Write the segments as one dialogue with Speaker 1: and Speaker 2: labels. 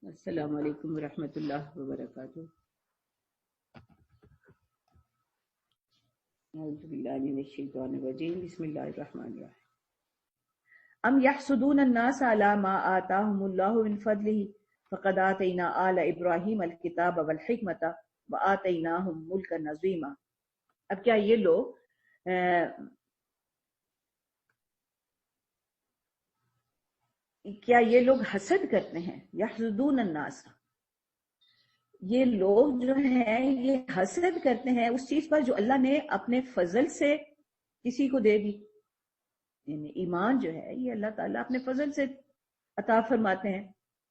Speaker 1: السلام علیکم ورحمۃ اللہ وبرکاتہ۔ اعوذ باللہ من الشیطان الرجیم، بسم اللہ الرحمن الرحیم۔ ام یحسدون الناس علی ما آتاہم اللہ من فضلہ فقد آتینا آل ابراہیم الکتاب والحکمۃ وآتیناہم ملکا عظیما۔ اب کیا یہ لوگ حسد کرتے ہیں؟ یحسدون الناس، یہ لوگ جو ہیں یہ حسد کرتے ہیں اس چیز پر جو اللہ نے اپنے فضل سے کسی کو دے دی۔ یعنی ایمان جو ہے یہ اللہ تعالیٰ اپنے فضل سے عطا فرماتے ہیں۔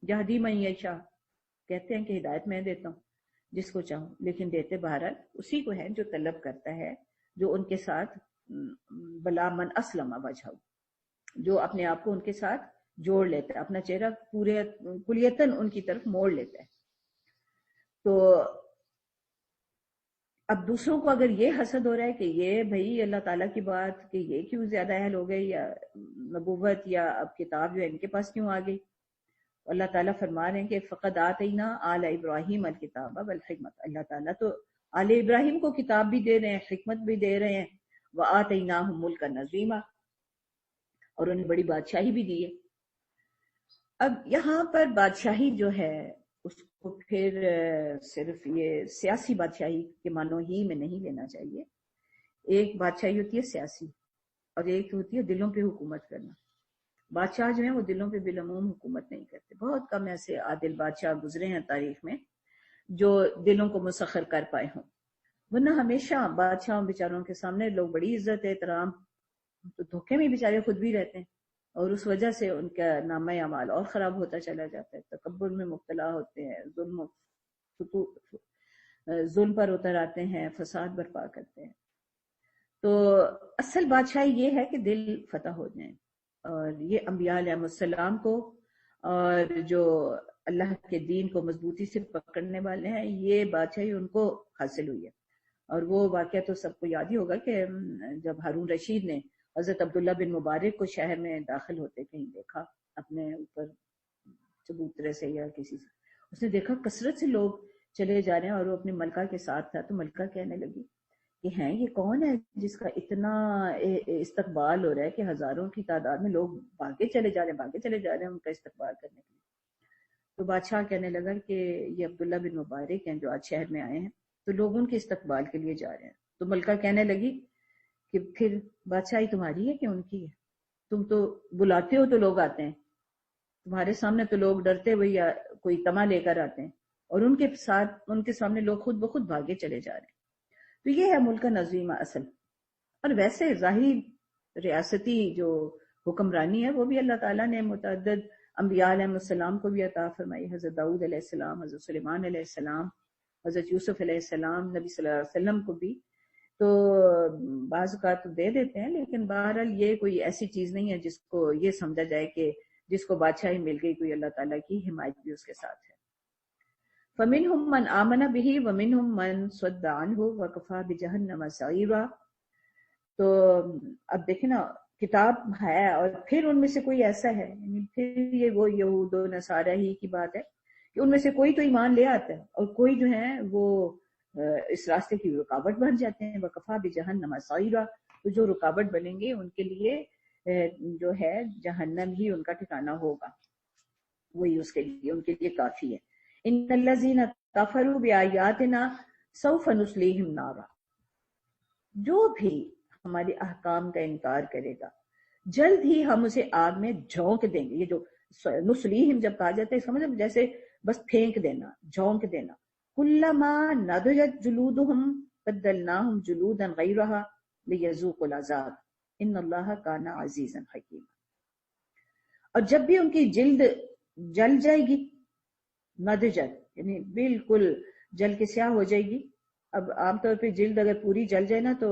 Speaker 1: یہدی من یشاء، کہتے ہیں کہ ہدایت میں دیتا ہوں جس کو چاہوں، لیکن دیتے بہرحال اسی کو ہے جو طلب کرتا ہے، جو ان کے ساتھ بلا من اسلم وجہہ، جو اپنے آپ کو ان کے ساتھ جوڑ لیتا ہے، اپنا چہرہ پورے کلیتاً ان کی طرف موڑ لیتا ہے۔ تو اب دوسروں کو اگر یہ حسد ہو رہا ہے کہ یہ بھئی اللہ تعالیٰ کی بات کہ یہ کیوں زیادہ اہل ہو گئی، یا نبوت یا اب کتاب جو ہے ان کے پاس کیوں آ گئی، اللہ تعالیٰ فرما رہے ہیں کہ فقد آتینا آل ابراہیم الکتاب والحکمت، اللہ تعالیٰ تو آل ابراہیم کو کتاب بھی دے رہے ہیں، حکمت بھی دے رہے ہیں، وآتیناہم ملکا عظیما، اور انہیں بڑی بادشاہی بھی دی ہے۔ اب یہاں پر بادشاہی جو ہے اس کو پھر صرف یہ سیاسی بادشاہی کے معنوں ہی میں نہیں لینا چاہیے۔ ایک بادشاہی ہوتی ہے سیاسی، اور ایک ہوتی ہے دلوں پہ حکومت کرنا۔ بادشاہ جو ہیں وہ دلوں پہ بالعموم حکومت نہیں کرتے، بہت کم ایسے عادل بادشاہ گزرے ہیں تاریخ میں جو دلوں کو مسخر کر پائے ہوں، ورنہ ہمیشہ بادشاہوں بیچاروں کے سامنے لوگ بڑی عزت احترام، تو دھوکے میں بیچارے خود بھی رہتے ہیں، اور اس وجہ سے ان کا نامہ اعمال اور خراب ہوتا چلا جاتا ہے، تکبر میں مبتلا ہوتے ہیں، ظلم پر اتر آتے ہیں، فساد برپا کرتے ہیں۔ تو اصل بادشاہی یہ ہے کہ دل فتح ہو جائیں، اور یہ انبیاء علیہ السلام کو اور جو اللہ کے دین کو مضبوطی سے پکڑنے والے ہیں یہ بادشاہی ان کو حاصل ہوئی ہے۔ اور وہ واقعہ تو سب کو یاد ہی ہوگا کہ جب ہارون رشید نے حضرت عبداللہ بن مبارک کو شہر میں داخل ہوتے کہیں دیکھا، اپنے اوپر چبوترے سے یا کسی سے، اس نے دیکھا کثرت سے لوگ چلے جا رہے ہیں اور وہ اپنی ملکہ کے ساتھ تھا، تو ملکہ کہنے لگی کہ ہیں یہ کون ہے جس کا اتنا استقبال ہو رہا ہے کہ ہزاروں کی تعداد میں لوگ بھاگے چلے جا رہے ہیں ان کا استقبال کرنے کے لیے۔ تو بادشاہ کہنے لگا کہ یہ عبداللہ بن مبارک ہیں جو آج شہر میں آئے ہیں، تو لوگ ان کے استقبال کے لیے جا رہے ہیں۔ تو ملکہ کہنے لگی کہ پھر بادشاہی تمہاری ہے کہ ان کی ہے؟ تم تو بلاتے ہو تو لوگ آتے ہیں، تمہارے سامنے تو لوگ ڈرتے ہوئے یا کوئی تما لے کر آتے ہیں، اور ان کے سامنے لوگ خود بخود بھاگے چلے جا رہے ہیں۔ تو یہ ہے ملک عظیم اصل۔ اور ویسے ظاہری ریاستی جو حکمرانی ہے وہ بھی اللہ تعالیٰ نے متعدد انبیاء علیہ السلام کو بھی عطا فرمائی، حضرت داؤد علیہ السلام، حضرت سلیمان علیہ السلام، حضرت یوسف علیہ السلام، نبی صلی اللہ علیہ وسلم کو بھی تو بعض اوقات دے دیتے ہیں، لیکن بہرحال یہ کوئی ایسی چیز نہیں ہے جس کو یہ سمجھا جائے کہ جس کو بادشاہی مل گئی کوئی اللہ تعالیٰ کی حمایت بھی اس کے ساتھ ہے۔ فَمِنْهُمْ مَنْ آمَنَ بِهِ وَمِنْهُمْ مَنْ صَدَّ عَنْهُ وَكَفَى بِجَهَنَّمَ سَعِيرًا۔ تو اب دیکھیں نا، کتاب ہے اور پھر ان میں سے کوئی ایسا ہے، یعنی پھر یہ وہ یہود و نصارہ ہی کی بات ہے کہ ان میں سے کوئی تو ایمان لے آتا ہے اور کوئی جو ہے وہ اس راستے کی رکاوٹ بن جاتے ہیں۔ وَكَفَى بِجَهَنَّمَ سَعِيرًا، تو جو رکاوٹ بنیں گے ان کے لیے جو ہے جہنم ہی ان کا ٹھکانہ ہوگا، وہی اس کے لیے ان کے لیے کافی ہے۔ ان الذین کفروا بآیاتنا سوف نصلیہم نارا، جو بھی ہمارے احکام کا انکار کرے گا جلد ہی ہم اسے آگ میں جھونک دیں گے۔ یہ جو نصلیہم جب کہا جاتا ہے اس کا مطلب جیسے بس پھینک دینا، جھونک دینا۔ کلما نضجت جلودہم بدلناہم جلودا غیرہا لیذوقوا العذاب ان اللہ کان عزیزا حکیما۔ اور جب بھی ان کی جلد جل جائے گی، نضجت یعنی بالکل جل کے سیاہ ہو جائے گی۔ اب عام طور پہ جلد اگر پوری جل جائے نا تو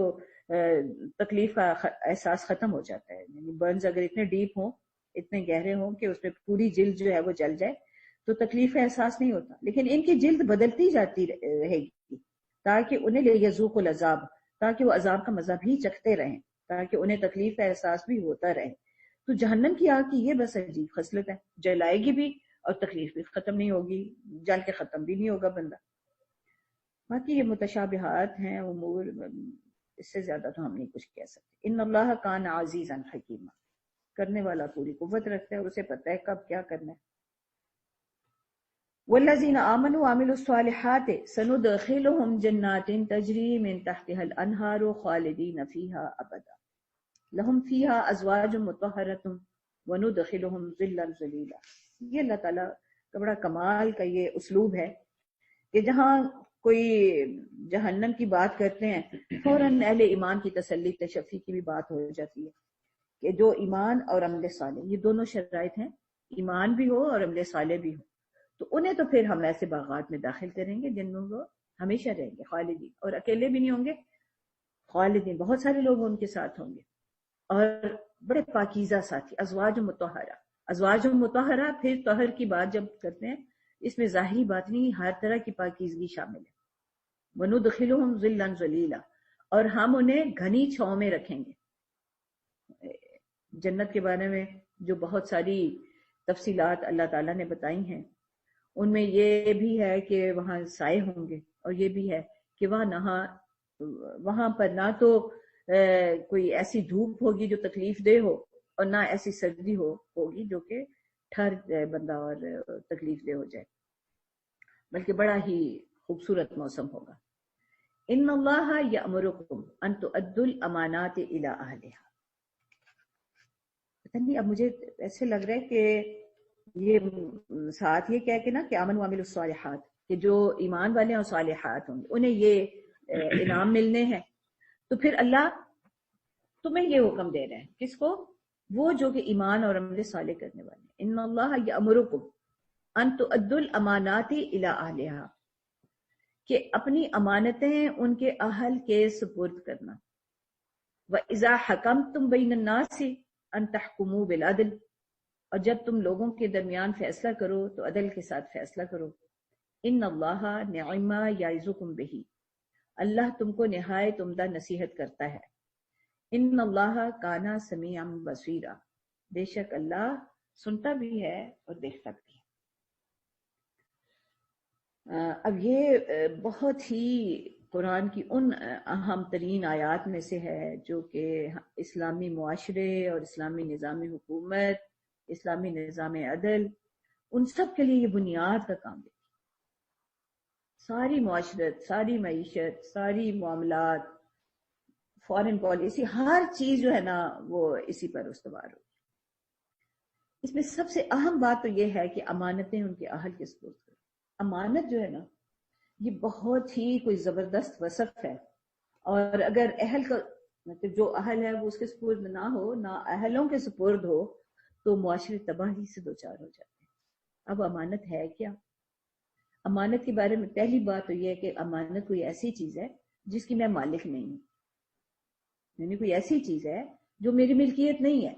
Speaker 1: تکلیف کا احساس ختم ہو جاتا ہے، یعنی برنز اگر اتنے ڈیپ ہوں، اتنے گہرے ہوں کہ اس میں پوری جلد جو ہے وہ جل جائے تو تکلیف کا احساس نہیں ہوتا، لیکن ان کی جلد بدلتی جاتی رہے گی تاکہ انہیں لیذوق العذاب، تاکہ وہ عذاب کا مزہ بھی چکھتے رہیں، تاکہ انہیں تکلیف کا احساس بھی ہوتا رہے۔ تو جہنم کی آگ کی یہ بس عجیب خصلت ہے، جلائے گی بھی اور تکلیف بھی ختم نہیں ہوگی، جل کے ختم بھی نہیں ہوگا بندہ. باقی یہ متشابہات ہیں امور، اس سے زیادہ تو ہم نہیں کچھ کہہ سکتے. ان اللہ کان عزیزا حکیما، کرنے والا پوری قوت رکھتا ہے، اسے پتہ ہے کب کیا کرنا ہے. والذین آمنوا وعملوا الصالحات سندخلهم جنات تجری من تحتها الانہار خالدین فیہا ابدا لهم فیہا ازواج مطہرۃ وندخلهم ظلا ظلیلا. یہ اللہ تعالیٰ کا بڑا کمال کا یہ اسلوب ہے کہ جہاں کوئی جہنم کی بات کرتے ہیں فوراً اہل ایمان کی تسلی تشفی کی بھی بات ہو جاتی ہے کہ جو ایمان اور عمل صالح یہ دونوں شرائط ہیں، ایمان بھی ہو اور عمل صالح بھی ہو، تو انہیں تو پھر ہم ایسے باغات میں داخل کریں گے جن میں وہ ہمیشہ رہیں گے خالدین، اور اکیلے بھی نہیں ہوں گے، خالدین بہت سارے لوگ ان کے ساتھ ہوں گے، اور بڑے پاکیزہ ساتھی. ازواج مطہرہ، ازواج مطہرہ پھر طہر کی بات جب کرتے ہیں اس میں ظاہری بات نہیں، ہر طرح کی پاکیزگی شامل ہے. وندخلهم ظلا ظلیلا، اور ہم انہیں گھنی چھاؤں میں رکھیں گے. جنت کے بارے میں جو بہت ساری تفصیلات اللہ تعالیٰ نے بتائی ہیں، ان میں یہ بھی ہے کہ وہاں سائے ہوں گے، اور یہ بھی ہے کہ وہاں پر نہ تو کوئی ایسی دھوپ ہوگی جو تکلیف دہ ہو، اور نہ ایسی سردی ہوگی جو کہ ٹھر جائے بندہ اور تکلیف دہ ہو جائے، بلکہ بڑا ہی خوبصورت موسم ہوگا. ان اللہ یأمرکم ان تؤدوا الامانات الی اہلہا. پتہ نہیں اب مجھے ایسے لگ رہا ہے کہ یہ ساتھ یہ کہہ کے نا کہ آمن وعملوا الصالحات، کہ جو ایمان والے اور صالحات ہوں گے انہیں یہ انعام ملنے ہیں، تو پھر اللہ تمہیں یہ حکم دے رہے ہیں، کس کو؟ وہ جو کہ ایمان اور عمل صالح کرنے والے ہیں. ان اللہ یأمرکم ان تؤدوا الامانات الی اہلہا، کہ اپنی امانتیں ان کے اہل کے سپرد کرنا. وَإِذَا حَكَمْتُمْ بَيْنَ النَّاسِ أَن تَحْكُمُوا بِالْعَدْلِ، اور جب تم لوگوں کے درمیان فیصلہ کرو تو عدل کے ساتھ فیصلہ کرو. ان اللہ نعم یعظکم بہ، اللہ تم کو نہایت عمدہ نصیحت کرتا ہے. ان اللہ کان سمیعا بصیرا، بے شک اللہ سنتا بھی ہے اور دیکھتا بھی ہے. اب یہ بہت ہی قرآن کی ان اہم ترین آیات میں سے ہے جو کہ اسلامی معاشرے اور اسلامی نظام حکومت، اسلامی نظام عدل، ان سب کے لیے یہ بنیاد کا کام ہے. ساری معاشرت، ساری معیشت، ساری معاملات، فارن پالیسی، ہر چیز جو ہے نا وہ اسی پر استوار ہو. اس میں سب سے اہم بات تو یہ ہے کہ امانتیں ان کے اہل کے سپرد کرو. امانت جو ہے نا یہ بہت ہی کوئی زبردست وصف ہے، اور اگر اہل کا مطلب جو اہل ہے وہ اس کے سپرد نہ ہو، نہ اہلوں کے سپرد ہو، تو معاشرے تباہی سے دوچار ہو جاتے ہیں. اب امانت ہے کیا؟ امانت کے بارے میں پہلی بات تو یہ ہے کہ امانت کوئی ایسی چیز ہے جس کی میں مالک نہیں ہوں، یعنی کوئی ایسی چیز ہے جو میری ملکیت نہیں ہے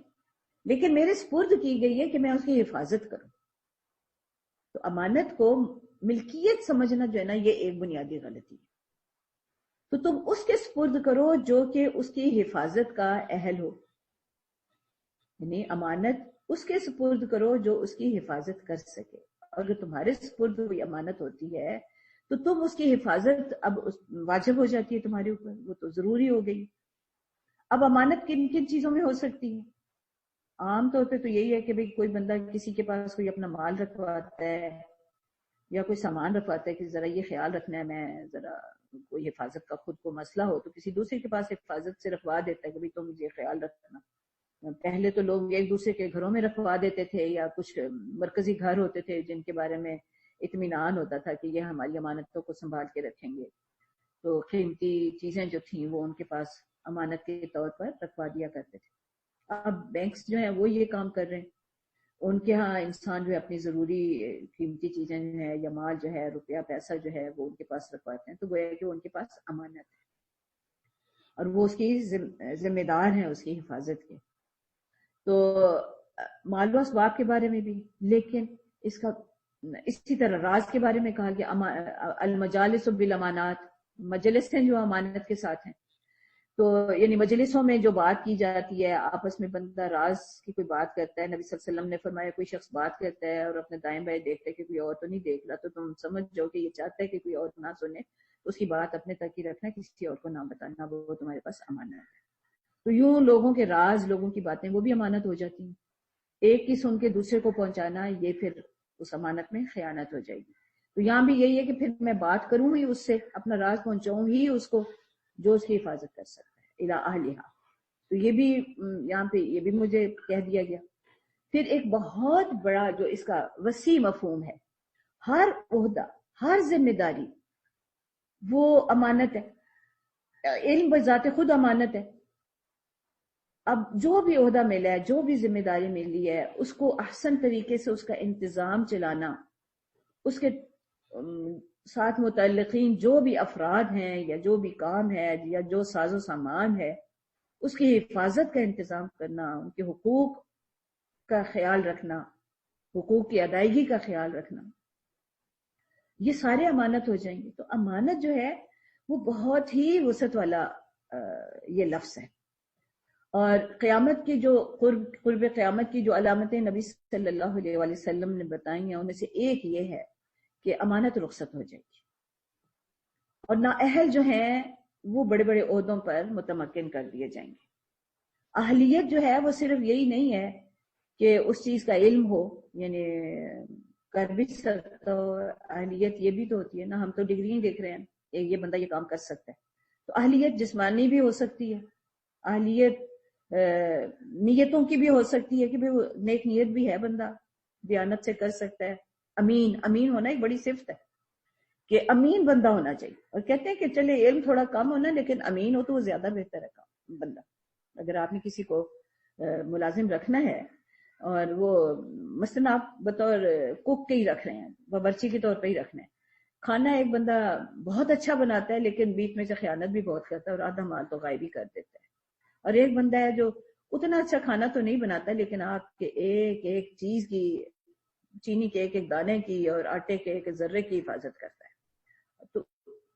Speaker 1: لیکن میرے سپرد کی گئی ہے کہ میں اس کی حفاظت کروں. تو امانت کو ملکیت سمجھنا جو ہے نا یہ ایک بنیادی غلطی ہے. تو تم اس کے سپرد کرو جو کہ اس کی حفاظت کا اہل ہو، یعنی امانت اس کے سپرد کرو جو اس کی حفاظت کر سکے. اگر تمہارے سپرد کوئی امانت ہوتی ہے تو تم اس کی حفاظت اب واجب ہو جاتی ہے تمہارے اوپر، وہ تو ضروری ہو گئی. اب امانت کن کن چیزوں میں ہو سکتی ہے؟ عام طور پہ تو یہی ہے کہ بھئی کوئی بندہ کسی کے پاس کوئی اپنا مال رکھواتا ہے یا کوئی سامان رکھواتا ہے کہ ذرا یہ خیال رکھنا ہے، میں ذرا کوئی حفاظت کا خود کو مسئلہ ہو تو کسی دوسرے کے پاس حفاظت سے رکھوا دیتا ہے کہ بھئی تم مجھے خیال رکھنا. پہلے تو لوگ ایک دوسرے کے گھروں میں رکھوا دیتے تھے، یا کچھ مرکزی گھر ہوتے تھے جن کے بارے میں اطمینان ہوتا تھا کہ یہ ہماری امانتوں کو سنبھال کے رکھیں گے. تو قیمتی چیزیں جو تھیں وہ ان کے پاس امانت کے طور پر رکھوا دیا کرتے تھے. اب بینکس جو ہیں وہ یہ کام کر رہے ہیں، ان کے ہاں انسان جو ہے اپنی ضروری قیمتی چیزیں جو ہے یا مال جو ہے، روپیہ پیسہ جو ہے وہ ان کے پاس رکھواتے ہیں، تو گویا کہ ان کے پاس امانت ہے اور وہ اس کی ذمہ دار ہیں اس کی حفاظت کے. تو مال و اسباب کے بارے میں بھی، لیکن اس کا اسی طرح راز کے بارے میں کہا گیا المجالس بالامانات، مجلس ہیں جو امانت کے ساتھ ہیں. تو یعنی مجلسوں میں جو بات کی جاتی ہے، آپس میں بندہ راز کی کوئی بات کرتا ہے، نبی صلی اللہ علیہ وسلم نے فرمایا کوئی شخص بات کرتا ہے اور اپنے دائیں بائیں دیکھتا ہے کہ کوئی اور تو نہیں دیکھ رہا، تو تم سمجھ جاؤ کہ یہ چاہتا ہے کہ کوئی اور نہ سنے، اس کی بات اپنے تک ہی رکھنا، کسی اور کو نہ بتانا، وہ تمہارے پاس امانت ہے۔ تو یوں لوگوں کے راز، لوگوں کی باتیں وہ بھی امانت ہو جاتی ہیں۔ ایک کی سن کے دوسرے کو پہنچانا، یہ پھر اس امانت میں خیانت ہو جائے گی۔ تو یہاں بھی یہی ہے کہ پھر میں بات کروں ہی اس سے، اپنا راز پہنچاؤں ہی اس کو جو اس کی حفاظت کر سکتا ہے، الی اہلہا۔ تو یہ بھی یہاں پہ یہ بھی مجھے کہہ دیا گیا۔ پھر ایک بہت بڑا جو اس کا وسیع مفہوم ہے، ہر عہدہ، ہر ذمہ داری وہ امانت ہے، علم بذات خود امانت ہے۔ اب جو بھی عہدہ ملا ہے، جو بھی ذمہ داری ملی ہے، اس کو احسن طریقے سے اس کا انتظام چلانا، اس کے ساتھ متعلقین جو بھی افراد ہیں یا جو بھی کام ہے یا جو ساز و سامان ہے، اس کی حفاظت کا انتظام کرنا، ان کے حقوق کا خیال رکھنا، حقوق کی ادائیگی کا خیال رکھنا، یہ سارے امانت ہو جائیں گے۔ تو امانت جو ہے وہ بہت ہی وسعت والا یہ لفظ ہے۔ اور قیامت کی جو قرب قیامت کی جو علامتیں نبی صلی اللہ علیہ وآلہ وسلم نے بتائی ہیں، ان میں سے ایک یہ ہے کہ امانت رخصت ہو جائے گی، اور نااہل جو ہیں وہ بڑے بڑے عہدوں پر متمکن کر دیے جائیں گے۔ اہلیت جو ہے وہ صرف یہی نہیں ہے کہ اس چیز کا علم ہو، یعنی کر بھی سکتا ہو، اہلیت یہ بھی تو ہوتی ہے نا، ہم تو ڈگری دیکھ رہے ہیں یہ بندہ یہ کام کر سکتا ہے۔ تو اہلیت جسمانی بھی ہو سکتی ہے، اہلیت نیتوں کی بھی ہو سکتی ہے کہ وہ نیک نیت بھی ہے، بندہ دیانت سے کر سکتا ہے۔ امین ہونا ایک بڑی صفت ہے کہ امین بندہ ہونا چاہیے، اور کہتے ہیں کہ چلے علم تھوڑا کم ہونا لیکن امین ہو تو وہ زیادہ بہتر ہے بندہ۔ اگر آپ نے کسی کو ملازم رکھنا ہے اور وہ مثلاً آپ بطور کوک کے ہی رکھ رہے ہیں، باورچی کے طور پہ ہی رکھنا ہے، کھانا ایک بندہ بہت اچھا بناتا ہے لیکن بیچ میں سے خیانت بھی بہت کرتا ہے اور آدھا مال تو غائب ہی کر دیتا ہے، اور ایک بندہ ہے جو اتنا اچھا کھانا تو نہیں بناتا لیکن آپ کے ایک ایک چیز کی، چینی کے ایک ایک دانے کی اور آٹے کے ایک ذرے کی حفاظت کرتا ہے۔ تو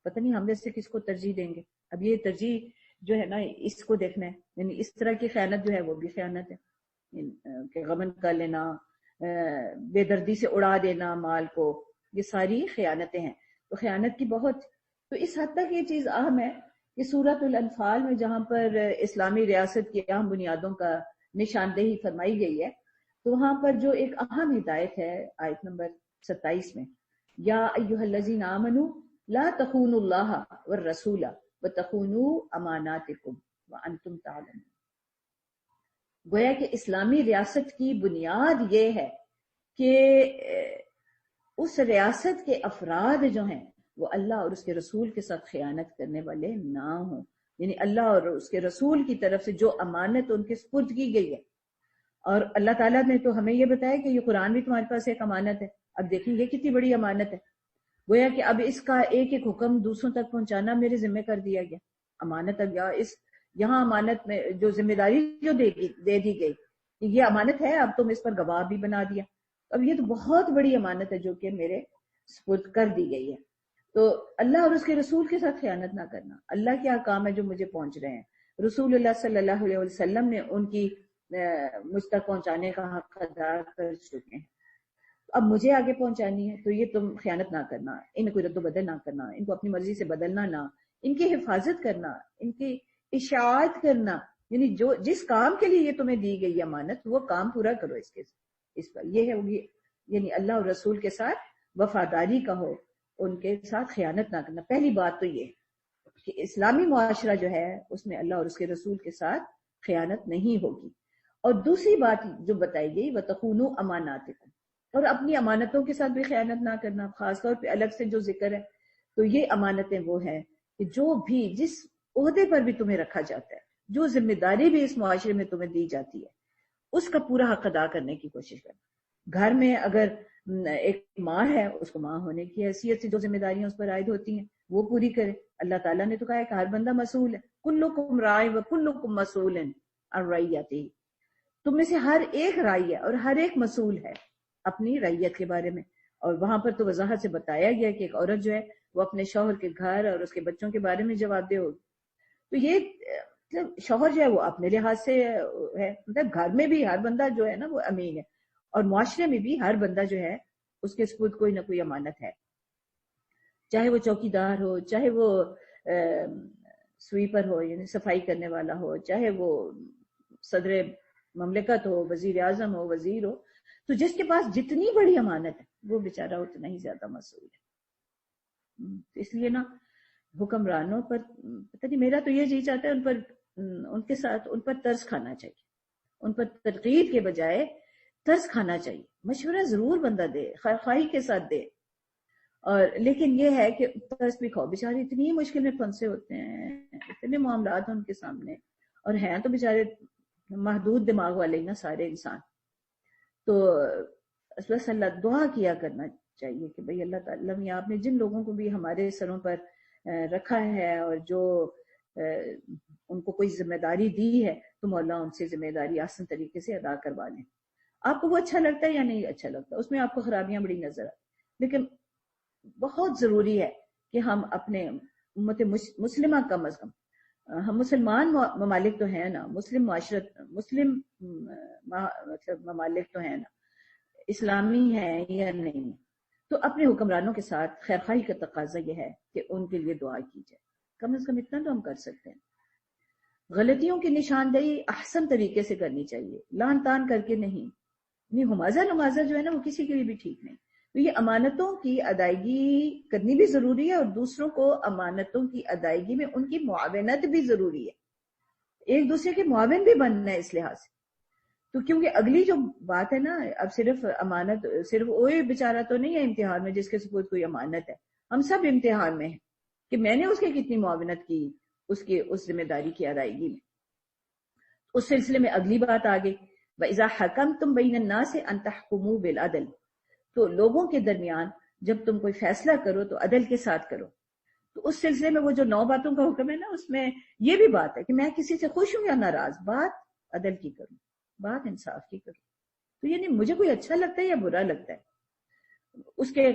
Speaker 1: پتہ نہیں ہم میں سے کس کو ترجیح دیں گے؟ اب یہ ترجیح جو ہے نا اس کو دیکھنا ہے، یعنی اس طرح کی خیانت جو ہے وہ بھی خیانت ہے، کہ غمن کر لینا، بے دردی سے اڑا دینا مال کو، یہ ساری خیانتیں ہیں۔ تو خیانت کی بہت، تو اس حد تک یہ چیز اہم ہے کہ سورۃ الانفال میں جہاں پر اسلامی ریاست کی اہم بنیادوں کا نشاندہی فرمائی گئی ہے، تو وہاں پر جو ایک اہم ہدایت ہے آیت نمبر 27 میں، یا ایھا الذین آمنوا لا تخونوا اللہ والرسول وتخونوا اماناتکم وانتم تعلمون۔ گویا کہ اسلامی ریاست کی بنیاد یہ ہے کہ اس ریاست کے افراد جو ہیں وہ اللہ اور اس کے رسول کے ساتھ خیانت کرنے والے نہ ہوں، یعنی اللہ اور اس کے رسول کی طرف سے جو امانت ان کے سپرد کی گئی ہے، اور اللہ تعالیٰ نے تو ہمیں یہ بتایا کہ یہ قرآن بھی تمہارے پاس ایک امانت ہے۔ اب دیکھیں یہ کتنی بڑی امانت ہے، گویا کہ اب اس کا ایک ایک حکم دوسروں تک پہنچانا میرے ذمہ کر دیا گیا۔ امانت اب یہاں امانت میں جو ذمہ داری جو دے دی گئی، یہ امانت ہے، اب تم اس پر گواہ بھی بنا دیا۔ اب یہ تو بہت بڑی امانت ہے جو کہ میرے سپرد کر دی گئی ہے۔ تو اللہ اور اس کے رسول کے ساتھ خیانت نہ کرنا، اللہ کے احکام ہے جو مجھے پہنچ رہے ہیں، رسول اللہ صلی اللہ علیہ وسلم نے ان کی مجھ تک پہنچانے کا حق ادا کر چکے ہیں، اب مجھے آگے پہنچانی ہے، تو یہ تم خیانت نہ کرنا، ان کو رد و بدل نہ کرنا، ان کو اپنی مرضی سے بدلنا نہ، ان کی حفاظت کرنا، ان کی اشاعت کرنا، یعنی جو جس کام کے لیے یہ تمہیں دی گئی امانت وہ کام پورا کرو، اس پر یہ ہے، یعنی اللہ اور رسول کے ساتھ وفاداری کا ہو، ان کے ساتھ خیانت نہ کرنا۔ پہلی بات تو یہ کہ اسلامی معاشرہ جو ہے اس میں اللہ اور اس کے رسول کے ساتھ خیانت نہیں ہوگی۔ اور دوسری بات جو بتائی گئی وَتَخُونُوا أَمَانَاتِكُمْ، اور اپنی امانتوں کے ساتھ بھی خیانت نہ کرنا، خاص طور پہ الگ سے جو ذکر ہے، تو یہ امانتیں وہ ہیں کہ جو بھی جس عہدے پر بھی تمہیں رکھا جاتا ہے، جو ذمہ داری بھی اس معاشرے میں تمہیں دی جاتی ہے، اس کا پورا حق ادا کرنے کی کوشش کرنا۔ گھر میں اگر ایک ماں ہے، اس کو ماں ہونے کی حیثیت سے جو ذمہ داریاں اس پر عائد ہوتی ہیں وہ پوری کرے۔ اللہ تعالیٰ نے تو کہا ہے کہ ہر بندہ مسئول ہے، کلکم راع وکلکم مسئول عن رعیتہ، تم میں سے ہر ایک راعی ہے اور ہر ایک مسئول ہے اپنی رعیت کے بارے میں۔ اور وہاں پر تو وضاحت سے بتایا گیا کہ ایک عورت جو ہے وہ اپنے شوہر کے گھر اور اس کے بچوں کے بارے میں جواب دہ ہوگی۔ تو یہ مطلب شوہر جو ہے وہ اپنے لحاظ سے ہے، مطلب گھر میں بھی ہر بندہ جو ہے نا وہ امین ہے، اور معاشرے میں بھی ہر بندہ جو ہے اس کے سپرد کوئی نہ کوئی امانت ہے، چاہے وہ چوکی دار ہو، چاہے وہ سویپر ہو یعنی صفائی کرنے والا ہو، چاہے وہ صدر مملکت ہو، وزیر اعظم ہو، وزیر ہو، تو جس کے پاس جتنی بڑی امانت ہے وہ بیچارہ اتنا ہی زیادہ مسئول ہے۔ اس لیے نا حکمرانوں پر پتہ نہیں، میرا تو یہ جی چاہتا ہے ان پر ان کے ساتھ ان پر ترس کھانا چاہیے، ان پر تنقید کے بجائے ترس کھانا چاہیے، مشورہ ضرور بندہ دے، خواہی کے ساتھ دے، اور لیکن یہ ہے کہ ترس بھی کھاؤ، بیچارے اتنی مشکل میں پھنسے ہوتے ہیں، اتنے معاملات ہیں ان کے سامنے، اور ہیں تو بیچارے محدود دماغ والے ہی نا سارے انسان، تو بس اللہ دعا کیا کرنا چاہیے کہ بھئی اللہ تعالیٰ آپ نے جن لوگوں کو بھی ہمارے سروں پر رکھا ہے اور جو ان کو کوئی ذمہ داری دی ہے تو مولا ان سے ذمہ داری آسان طریقے سے ادا کروا لیں۔ آپ کو وہ اچھا لگتا ہے یا نہیں اچھا لگتا، اس میں آپ کو خرابیاں بڑی نظر آتی، لیکن بہت ضروری ہے کہ ہم اپنے امت مسلمہ کم از کم، ہم مسلمان ممالک تو ہیں نا، مسلم معاشرت، مسلم مطلب ممالک تو ہیں نا، اسلامی ہیں یا نہیں، تو اپنے حکمرانوں کے ساتھ خیرخواہی کا تقاضا یہ ہے کہ ان کے لیے دعا کی جائے، کم از کم اتنا تو ہم کر سکتے ہیں۔ غلطیوں کی نشاندہی احسن طریقے سے کرنی چاہیے، لان تان کر کے نہیں، ہمازہ نمازہ جو ہے نا وہ کسی کے لیے بھی ٹھیک نہیں، تو یہ امانتوں کی ادائیگی کرنی بھی ضروری ہے، اور دوسروں کو امانتوں کی ادائیگی میں ان کی معاونت بھی ضروری ہے، ایک دوسرے کے معاون بھی بننا ہے اس لحاظ سے، تو کیونکہ اگلی جو بات ہے نا، اب صرف امانت صرف وہی بیچارہ تو نہیں ہے امتحان میں جس کے سپرد کوئی امانت ہے، ہم سب امتحان میں ہیں کہ میں نے اس کی کتنی معاونت کی اس ذمہ داری کی ادائیگی میں۔ اس سلسلے میں اگلی بات آگے، وَإِذَا حَكَمْتُمْ بَيْنَ النَّاسِ أَن تَحْكُمُوا بِالْعَدْلِ، تو لوگوں کے درمیان جب تم کوئی فیصلہ کرو تو عدل کے ساتھ کرو۔ تو اس سلسلے میں وہ جو 9 باتوں کا حکم ہے نا، اس میں یہ بھی بات ہے کہ میں کسی سے خوش ہوں یا ناراض، بات عدل کی کروں، بات انصاف کی کروں، تو یعنی مجھے کوئی اچھا لگتا ہے یا برا لگتا ہے، اس کے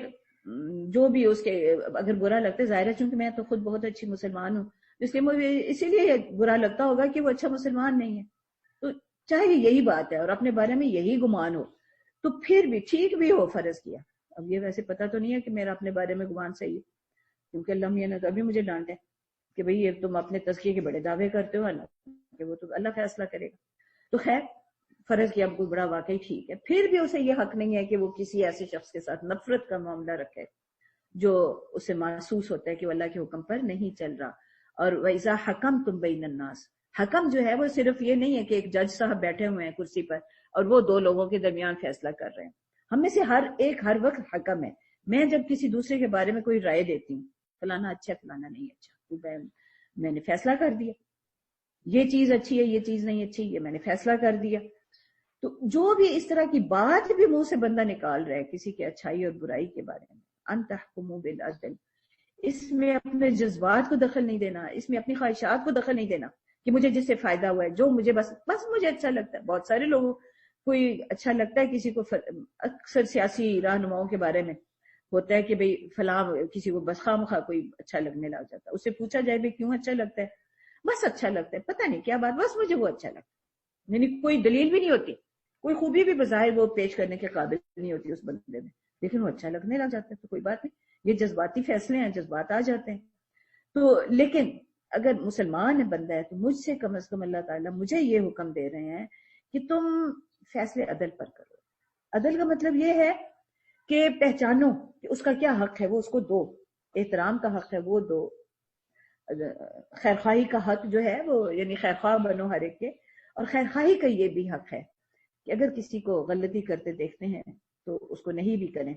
Speaker 1: جو بھی اس کے اگر برا لگتا ہے، ظاہر ہے چونکہ میں تو خود بہت اچھی مسلمان ہوں، اس لیے مجھے اسی لیے برا لگتا ہوگا کہ وہ اچھا مسلمان نہیں ہے، تو چاہے یہی بات ہے اور اپنے بارے میں یہی گمان ہو تو پھر بھی ٹھیک بھی ہو فرض کیا۔ اب یہ ویسے پتہ تو نہیں ہے کہ میرا اپنے بارے میں گمان صحیح ہے، کیونکہ اللہ میاں نے تو ابھی مجھے ڈانٹے کہ بھئی یہ تم اپنے تزکیے کے بڑے دعوے کرتے ہو، اللہ کہ وہ تو اللہ فیصلہ کرے گا، تو خیر فرض کیا کوئی بڑا واقعی ٹھیک ہے، پھر بھی اسے یہ حق نہیں ہے کہ وہ کسی ایسے شخص کے ساتھ نفرت کا معاملہ رکھے جو اسے محسوس ہوتا ہے کہ وہ اللہ کے حکم پر نہیں چل رہا۔ اور وَإِذَا حَكَمْتُمْ بَيْنَ النَّاسِ، حکم جو ہے وہ صرف یہ نہیں ہے کہ ایک جج صاحب بیٹھے ہوئے ہیں کرسی پر اور وہ 2 لوگوں کے درمیان فیصلہ کر رہے ہیں، ہم میں سے ہر ایک ہر وقت حکم ہے۔ میں جب کسی دوسرے کے بارے میں کوئی رائے دیتی ہوں، فلانا اچھا فلانا نہیں اچھا، میں نے فیصلہ کر دیا، یہ چیز اچھی ہے یہ چیز نہیں اچھی، یہ میں نے فیصلہ کر دیا، تو جو بھی اس طرح کی بات بھی منہ سے بندہ نکال رہا ہے کسی کی اچھائی اور برائی کے بارے میں، ان تحکموا بالعدل، اس میں اپنے جذبات کو دخل نہیں دینا، اس میں اپنی خواہشات کو دخل نہیں دینا کہ مجھے جس سے فائدہ ہوا ہے، جو مجھے بس مجھے اچھا لگتا ہے۔ بہت سارے لوگوں کوئی اچھا لگتا ہے کسی کو، اکثر سیاسی رہنماؤں کے بارے میں ہوتا ہے کہ بھئی فلاں کسی کو بس خواہ کوئی اچھا لگنے لگ جاتا ہے، اس سے پوچھا جائے بھی کیوں اچھا لگتا ہے، بس اچھا لگتا ہے، پتہ نہیں کیا بات، بس مجھے وہ اچھا لگتا ہے، یعنی کوئی دلیل بھی نہیں ہوتی، کوئی خوبی بھی بظاہر وہ پیش کرنے کے قابل نہیں ہوتی اس بندے میں، لیکن وہ اچھا لگنے لگ جاتا ہے، تو کوئی بات نہیں، یہ جذباتی فیصلے ہیں، جذبات آ جاتے ہیں۔ تو لیکن اگر مسلمان بندہ ہے تو مجھ سے کم از کم اللہ تعالیٰ مجھے یہ حکم دے رہے ہیں کہ تم فیصلے عدل پر کرو۔ عدل کا مطلب یہ ہے کہ پہچانو کہ اس کا کیا حق ہے، وہ اس کو دو، احترام کا حق ہے وہ دو، خیرخواہی کا حق جو ہے وہ یعنی خیرخواہ بنو ہر ایک کے، اور خیرخواہی کا یہ بھی حق ہے کہ اگر کسی کو غلطی کرتے دیکھتے ہیں تو اس کو نہیں بھی کریں،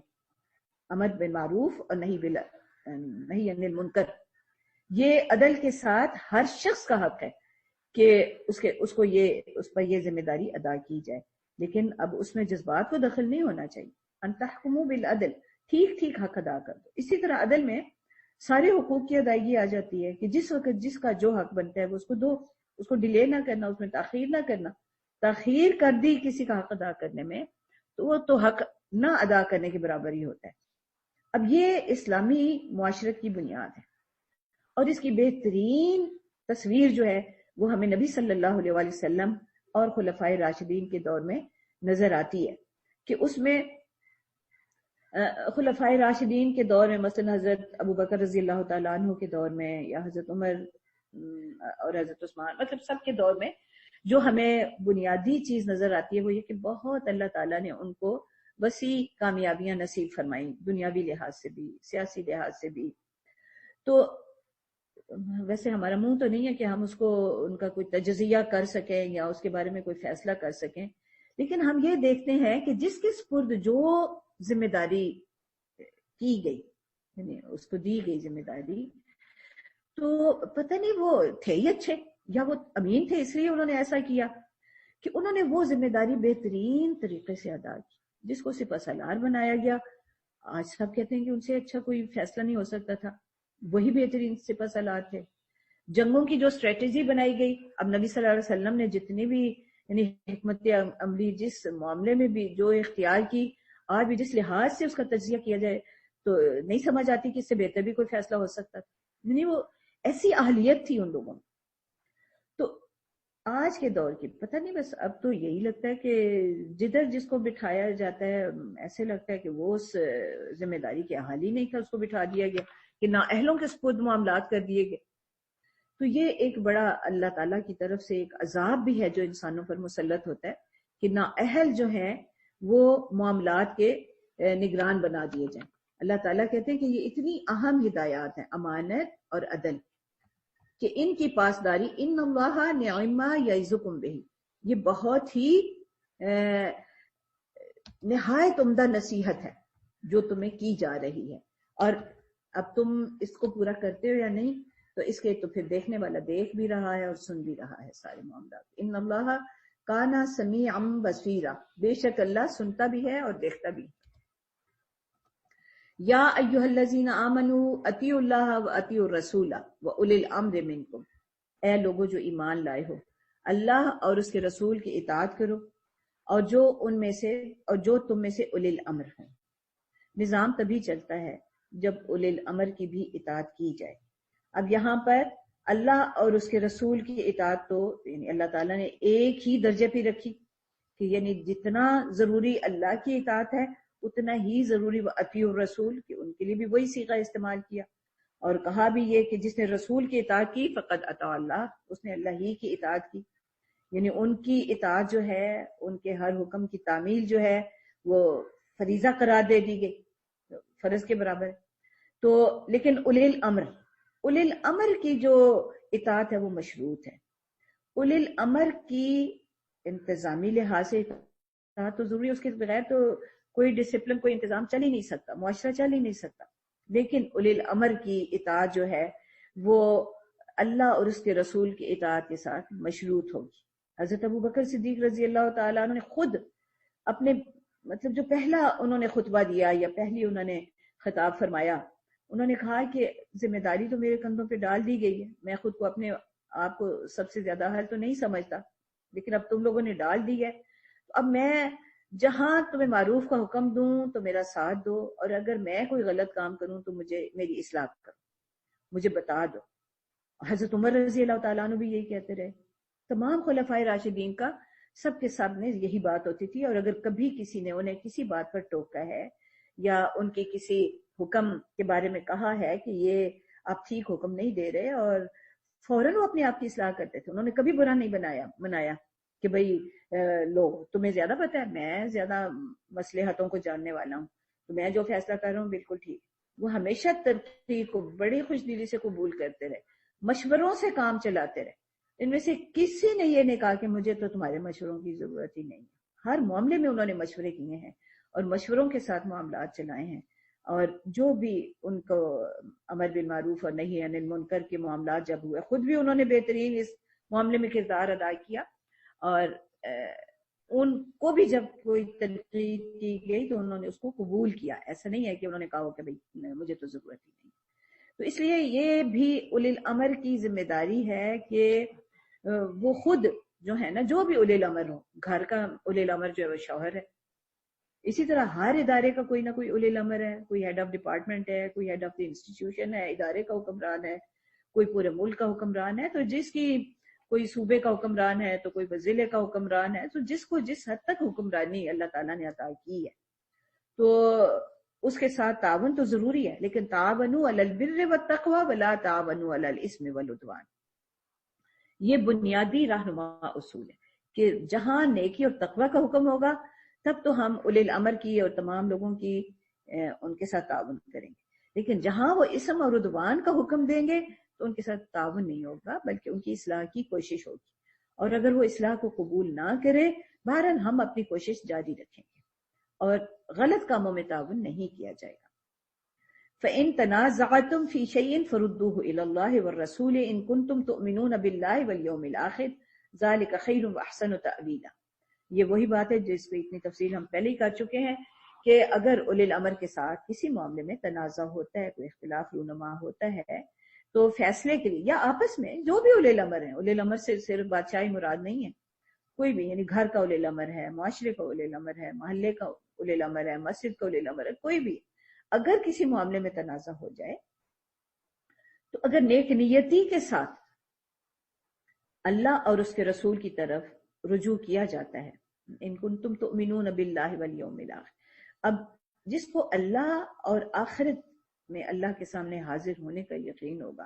Speaker 1: امر بالمعروف اور نہیں عن المنکر، یہ عدل کے ساتھ ہر شخص کا حق ہے کہ اس پر یہ ذمہ داری ادا کی جائے، لیکن اب اس میں جذبات کو دخل نہیں ہونا چاہیے۔ ان تحکموا بالعدل، ٹھیک ٹھیک حق ادا کر دو۔ اسی طرح عدل میں سارے حقوق کی ادائیگی آ جاتی ہے کہ جس وقت جس کا جو حق بنتا ہے وہ اس کو دو، اس کو ڈیلے نہ کرنا، اس میں تاخیر نہ کرنا، تاخیر کر دی کسی کا حق ادا کرنے میں تو وہ تو حق نہ ادا کرنے کے برابر ہی ہوتا ہے۔ اب یہ اسلامی معاشرت کی بنیاد ہے، اور اس کی بہترین تصویر جو ہے وہ ہمیں نبی صلی اللہ علیہ وآلہ وسلم اور خلفائے راشدین کے دور میں نظر آتی ہے کہ اس میں خلفائے راشدین کے دور میں مثلا حضرت ابو بکر رضی اللہ تعالیٰ عنہ کے دور میں یا حضرت عمر اور حضرت عثمان، مطلب سب کے دور میں جو ہمیں بنیادی چیز نظر آتی ہے وہ یہ کہ بہت اللہ تعالیٰ نے ان کو وسیع کامیابیاں نصیب فرمائی، دنیاوی لحاظ سے بھی، سیاسی لحاظ سے بھی. تو ویسے ہمارا منہ تو نہیں ہے کہ ہم اس کو ان کا کوئی تجزیہ کر سکیں یا اس کے بارے میں کوئی فیصلہ کر سکیں، لیکن ہم یہ دیکھتے ہیں کہ جس کے سپرد جو ذمہ داری کی گئی، یعنی اس کو دی گئی ذمہ داری، تو پتہ نہیں وہ تھے ہی اچھے یا وہ امین تھے اس لیے انہوں نے ایسا کیا کہ انہوں نے وہ ذمہ داری بہترین طریقے سے ادا کی. جس کو سپہ سالار بنایا گیا، آج سب کہتے ہیں کہ ان سے اچھا کوئی فیصلہ نہیں ہو سکتا تھا، وہی بہترین سپہ سالار تھے. جنگوں کی جو اسٹریٹجی بنائی گئی، اب نبی صلی اللہ علیہ وسلم نے جتنی بھی یعنی حکمت عملی جس معاملے میں بھی جو اختیار کی، آج بھی جس لحاظ سے اس کا تجزیہ کیا جائے تو نہیں سمجھ آتی کہ اس سے بہتر بھی کوئی فیصلہ ہو سکتا تھا. یعنی وہ ایسی اہلیت تھی ان لوگوں میں. تو آج کے دور کی پتہ نہیں، بس اب تو یہی لگتا ہے کہ جدھر جس کو بٹھایا جاتا ہے ایسے لگتا ہے کہ وہ اس ذمہ داری کے اہل ہی نہیں تھا، اس کو بٹھا دیا گیا کہ نااہلوں کے سپرد معاملات کر دیے گئے. تو یہ ایک بڑا اللہ تعالیٰ کی طرف سے ایک عذاب بھی ہے جو انسانوں پر مسلط ہوتا ہے کہ نااہل جو ہیں وہ معاملات کے نگران بنا دیے جائیں. اللہ تعالیٰ کہتے ہیں کہ یہ اتنی اہم ہدایات ہیں، امانت اور عدل، کہ ان کی پاسداری ان اللہ نعم ما یعظکم بہ، یہ بہت ہی نہایت عمدہ نصیحت ہے جو تمہیں کی جا رہی ہے، اور اب تم اس کو پورا کرتے ہو یا نہیں تو اس کے تو پھر دیکھنے والا دیکھ بھی رہا ہے اور سن بھی رہا ہے سارے معاملات. ان اللہ کانا سمیعا بصیرا، بے شک اللہ سنتا بھی ہے اور دیکھتا بھی ہے. یا ایھا الذین آمنوا اطیعوا اللہ واطیعوا الرسول واولی الامر منکم، اے لوگو جو ایمان لائے ہو، اللہ اور اس کے رسول کی اطاعت کرو اور جو تم میں سے اولی الامر ہوں. نظام تبھی چلتا ہے جب اولی الامر کی بھی اطاعت کی جائے. اب یہاں پر اللہ اور اس کے رسول کی اطاعت تو یعنی اللہ تعالیٰ نے ایک ہی درجے پہ رکھی کہ یعنی جتنا ضروری اللہ کی اطاعت ہے اتنا ہی ضروری وہ اطیع الرسول، کہ ان کے لیے بھی وہی صیغہ استعمال کیا اور کہا بھی یہ کہ جس نے رسول کی اطاعت کی فقد اطاع اللہ، اس نے اللہ ہی کی اطاعت کی. یعنی ان کی اطاعت جو ہے، ان کے ہر حکم کی تعمیل جو ہے وہ فریضہ قرار دے دی گئی، فرض کے برابر. تو لیکن اولی الامر کی جو اطاعت ہے وہ مشروط ہے. اولی الامر کی انتظامی لحاظ سے اطاعت تو ضروری ہے، اس کے بغیر تو کوئی ڈسپلن، کوئی انتظام چل ہی نہیں سکتا، معاشرہ چل ہی نہیں سکتا. لیکن اولی الامر کی اطاعت جو ہے وہ اللہ اور اس کے رسول کی اطاعت کے ساتھ مشروط ہوگی. حضرت ابو بکر صدیق رضی اللہ تعالیٰ عنہ نے خود اپنے مطلب جو پہلا انہوں نے خطبہ دیا یا پہلی انہوں نے خطاب فرمایا، انہوں نے کہا کہ ذمہ داری تو میرے کندھوں پہ ڈال دی گئی ہے، میں خود کو اپنے آپ کو سب سے زیادہ اہل تو نہیں سمجھتا، لیکن اب تم لوگوں نے ڈال دی ہے، تو اب میں جہاں تمہیں معروف کا حکم دوں تو میرا ساتھ دو، اور اگر میں کوئی غلط کام کروں تو مجھے میری اصلاح کرو، مجھے بتا دو. حضرت عمر رضی اللہ تعالیٰ عنہ بھی یہی کہتے رہے. تمام خلفائے راشدین کا سب کے سب نے یہی بات ہوتی تھی، اور اگر کبھی کسی نے انہیں کسی بات پر ٹوکا ہے یا ان کے کسی حکم کے بارے میں کہا ہے کہ یہ آپ ٹھیک حکم نہیں دے رہے، اور فوراً وہ اپنے آپ کی اصلاح کرتے تھے. انہوں نے کبھی برا نہیں منایا کہ بھئی لو تمہیں زیادہ پتہ ہے، میں زیادہ مصلحتوں کو جاننے والا ہوں، تو میں جو فیصلہ کر رہا ہوں بالکل ٹھیک. وہ ہمیشہ ترقی کو بڑی خوش دلی سے قبول کرتے رہے، مشوروں سے کام چلاتے رہے. ان میں سے کسی نے یہ نہیں کہا کہ مجھے تو تمہارے مشوروں کی ضرورت ہی نہیں. ہر معاملے میں انہوں نے مشورے کیے ہیں اور مشوروں کے ساتھ معاملات چلائے ہیں، اور جو بھی ان کو امر بالمعروف اور نہی عن المنکر کے معاملات جب ہوئے، خود بھی انہوں نے بہترین اس معاملے میں کردار ادا کیا، اور ان کو بھی جب کوئی تنقید کی گئی تو انہوں نے اس کو قبول کیا. ایسا نہیں ہے کہ انہوں نے کہا کہ بھئی مجھے تو ضرورت ہی نہیں. تو اس لیے یہ بھی اولی الامر کی ذمہ داری ہے کہ وہ خود جو ہے نا، جو بھی اولی الامر ہو، گھر کا اولی الامر جو ہے وہ شوہر ہے، اسی طرح ہر ادارے کا کوئی نہ کوئی اولی الامر ہے، کوئی ہیڈ آف ڈپارٹمنٹ ہے، کوئی ہیڈ آف دی انسٹیٹیوشن ہے، ادارے کا حکمران ہے، کوئی پورے ملک کا حکمران ہے. تو جس کی کوئی صوبے کا حکمران ہے تو کوئی وزیلے کا حکمران ہے، تو جس کو جس حد تک حکمرانی اللہ تعالیٰ نے عطا کی ہے تو اس کے ساتھ تعاون تو ضروری ہے، لیکن تعاونوا علی البر والتقوی ولا تعاونوا علی الاثم والعدوان، یہ بنیادی رہنما اصول ہے کہ جہاں نیکی اور تقوی کا حکم ہوگا تب تو ہم اولی الامر کی اور تمام لوگوں کی ان کے ساتھ تعاون کریں گے، لیکن جہاں وہ اسم اور عدوان کا حکم دیں گے تو ان کے ساتھ تعاون نہیں ہوگا بلکہ ان کی اصلاح کی کوشش ہوگی، اور اگر وہ اصلاح کو قبول نہ کرے بہرحال ہم اپنی کوشش جاری رکھیں گے اور غلط کاموں میں تعاون نہیں کیا جائے گا۔ فَإِن تَنَازَعْتُمْ فِي شَيْءٍ فَرُدُّوهُ إِلَى اللَّهِ وَالرَّسُولِ إِن كُنتُمْ تُؤْمِنُونَ بِاللَّهِ وَالْيَوْمِ الْآخِرِ ذَلِكَ خَيْرٌ وَأَحْسَنُ تَأْوِيلًا۔ یہ وہی بات ہے جس پہ اتنی تفصیل ہم پہلے ہی کر چکے ہیں کہ اگر اولی الامر کے ساتھ کسی معاملے میں تنازع ہوتا ہے، کوئی اختلاف رونما ہوتا ہے تو فیصلے کے لیے یا آپس میں جو بھی اولی الامر ہیں، اولی الامر سے صرف بادشاہی مراد نہیں ہے، کوئی بھی، یعنی گھر کا اولی الامر ہے، معاشرے کا اولی الامر ہے، محلے کا اولی الامر ہے، مسجد کا اولی الامر ہے، کوئی بھی اگر کسی معاملے میں تنازع ہو جائے تو اگر نیک نیتی کے ساتھ اللہ اور اس کے رسول کی طرف رجوع کیا جاتا ہے، ان کنتم تؤمنون باللہ والیوم الآخر، اب جس کو اللہ اور آخرت میں اللہ کے سامنے حاضر ہونے کا یقین ہوگا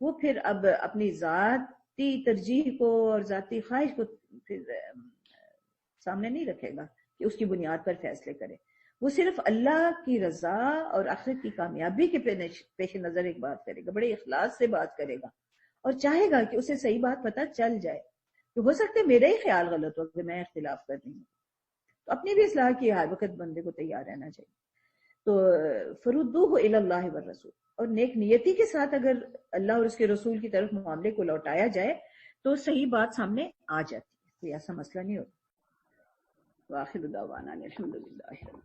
Speaker 1: وہ پھر اب اپنی ذاتی ترجیح کو اور ذاتی خواہش کو پھر سامنے نہیں رکھے گا کہ اس کی بنیاد پر فیصلے کرے، وہ صرف اللہ کی رضا اور آخرت کی کامیابی کے پیش نظر ایک بات کرے گا، بڑے اخلاص سے بات کرے گا اور چاہے گا کہ اسے صحیح بات پتہ چل جائے کہ ہو سکتا ہے میرا ہی خیال غلط ہو کہ میں اختلاف کر رہی ہوں، تو اپنی بھی اصلاح کی ہر وقت بندے کو تیار رہنا چاہیے۔ تو فردوہ الی اللہ والرسول، اور نیک نیتی کے ساتھ اگر اللہ اور اس کے رسول کی طرف معاملے کو لوٹایا جائے تو صحیح بات سامنے آ جاتی ہے، کوئی ایسا مسئلہ نہیں ہوتا۔ وآخر دعوانا الحمدللہ۔